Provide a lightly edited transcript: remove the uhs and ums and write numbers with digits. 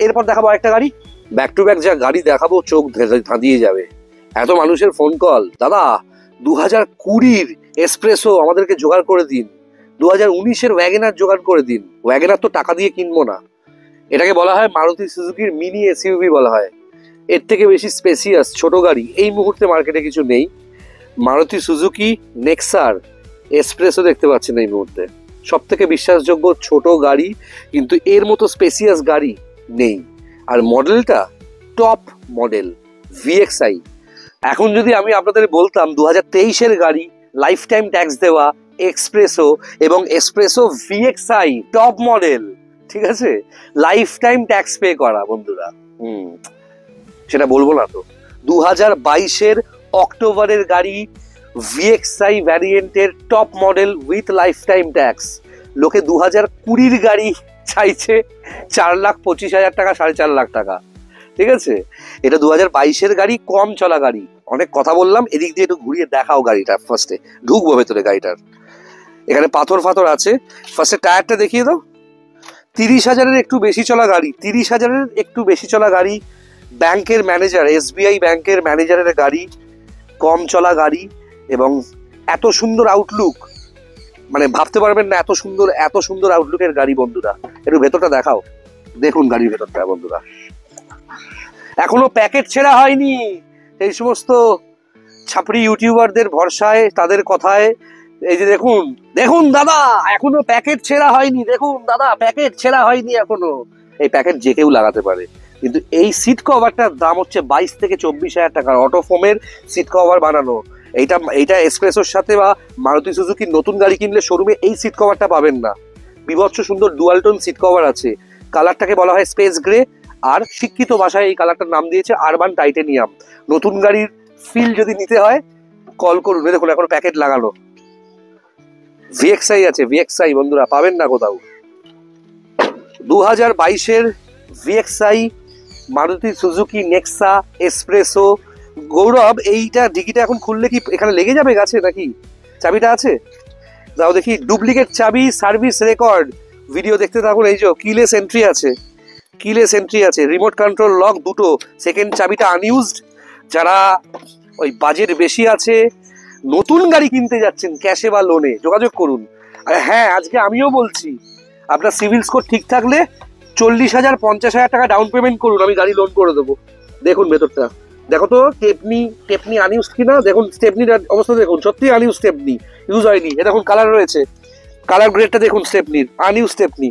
এরপর দেখাবো আরেকটা গাড়ি, ব্যাক টু ব্যাক যা গাড়ি দেখাবো চোখ ধাঁধিয়ে যাবে। এত মানুষের ফোন কল, দাদা 2020 এসপ্রেসো আমাদেরকে জোগাড় করে দিন, 2019 ওয়াগনার জোগাড় করে দিন। ওয়াগনার তো টাকা দিয়ে কিনবো না, এটাকে বলা হয় মারুতি সুজুকির মিনি এসইউভি বলা হয়। এর থেকে বেশি স্পেসিয়াস ছোট গাড়ি এই মুহূর্তে মার্কেটে কিছু নেই। মারুতি সুজুকি নেক্সার এসপ্রেসো দেখতে পাচ্ছেন এই মুহূর্তে, সব থেকে বিশ্বাসযোগ্য ছোট গাড়ি, কিন্তু এর মতো স্পেসিয়াস গাড়ি নেই। আর মডেলটা টপ মডেল ভিএক্সআই। এখন যদি আমি আপনাদের বলতাম 2023 গাড়ি, লাইফ টাইম ট্যাক্স দেওয়া এক্সপ্রেসো এবং এক্সপ্রেসো ভিএক্সআই টপ মডেল, ঠিক আছে, লাইফ টাইম ট্যাক্স পে করা বন্ধুরা, সেটা বলবো না তো। 2022 অক্টোবরের গাড়ি ভিএক্সআই ভ্যারিয়েন্টের top model with life time tax. লোকে 2020 গাড়ি চাইছে 4,25,000 টাকা, 4.5 লাখ টাকা, ঠিক আছে। এটা 2022 গাড়ি, কম চলা গাড়ি। অনেক কথা বললাম, এদিক দিয়ে একটু ঘুরিয়ে দেখাও গাড়িটা। ফার্স্টে ঢুকবো ভেতরে গাড়িটার, এখানে পাথর ফাথর আছে। ফার্স্টে টায়ারটা দেখিয়ে দাও। 30,000 একটু বেশি চলা গাড়ি, 30,000 একটু বেশি চলা গাড়ি, ব্যাংকের ম্যানেজার, এসবিআই ব্যাংকের ম্যানেজারের গাড়ি, কম চলা গাড়ি, এবং এত সুন্দর আউটলুক, মানে ভাবতে পারবেন না এত সুন্দর আউটলুকের গাড়ি বন্ধুরা। একটু ভেতরটা দেখাও, দেখুন গাড়ির ভেতরটা বন্ধুরা। এখনো প্যাকেট ছেঁড়া হয়নি, এই সমস্ত ছাপড়ি ইউটিউবারদের ভরসায়, তাদের কথায়। এই যে দেখুন দেখুন দাদা, এখনো প্যাকেট ছেঁড়া হয়নি, দেখুন দাদা প্যাকেট ছেঁড়া হয়নি এখনো। এই প্যাকেট যে কেউ লাগাতে পারে, কিন্তু এই সিট কভারটার দাম হচ্ছে 22 থেকে 24,000 টাকার। অটোফোমের সিট কভার বানানো। এইটা এক্সপ্রেসোর সাথে বা মারুতি সুজুকির নতুন গাড়ি কিনলে শোরুমে এই সিট কভারটা পাবেন না। বিভৎস সুন্দর ডুয়াল টোন সিট কভার আছে। কালারটাকে বলা হয় স্পেস গ্রে, আর শিক্ষিত ভাষায় এই কালারটার নাম দিয়েছে আরবান টাইটেনিয়াম। নতুন গাড়ির ফিল যদি নিতে হয় কল করুন। দেখুন এখন প্যাকেট লাগানো। ভিএক্সআই আছে, ভিএক্সআই বন্ধুরা, পাবেন না কোথাও। 2022 VXI Maruti Suzuki Nexa Spresso. Gaurav, এইটা ডিকিটা এখন খুললে কি এখানে লেগে যাবে গাছে নাকি? চাবিটা আছে, দাও দেখি। ডুপ্লিকেট চাবি, সার্ভিস রেকর্ড, ভিডিও দেখতে থাকুন। এই যে কিলেস এন্ট্রি আছে, কিলেস এন্ট্রি আছে, রিমোট কন্ট্রোল লক দুটো, সেকেন্ড চাবিটা আনইউজড। যারা ওই বাজেট বেশি আছে, নতুন গাড়ি কিনতে যাচ্ছেন ক্যাশে বা লোনে, যোগাযোগ করুন। আর হ্যাঁ, আজকে আমিও বলছি, আপনার সিভিল স্কোর ঠিক থাকলে 40,000 50,000 টাকা ডাউন পেমেন্ট করুন, আমি গাড়ি লোন করে দেবো। দেখুন ভেতরটা দেখো তো, টেপনি আনইউজ কিনা দেখুন। স্টেপনির অবস্থা দেখুন, সত্যি আনইউজ স্টেপনি, ইউজ হয়নি। এ দেখুন কালার রয়েছে, কালার গ্রেডটা দেখুন স্টেপনির, আনইউজ স্টেপনি।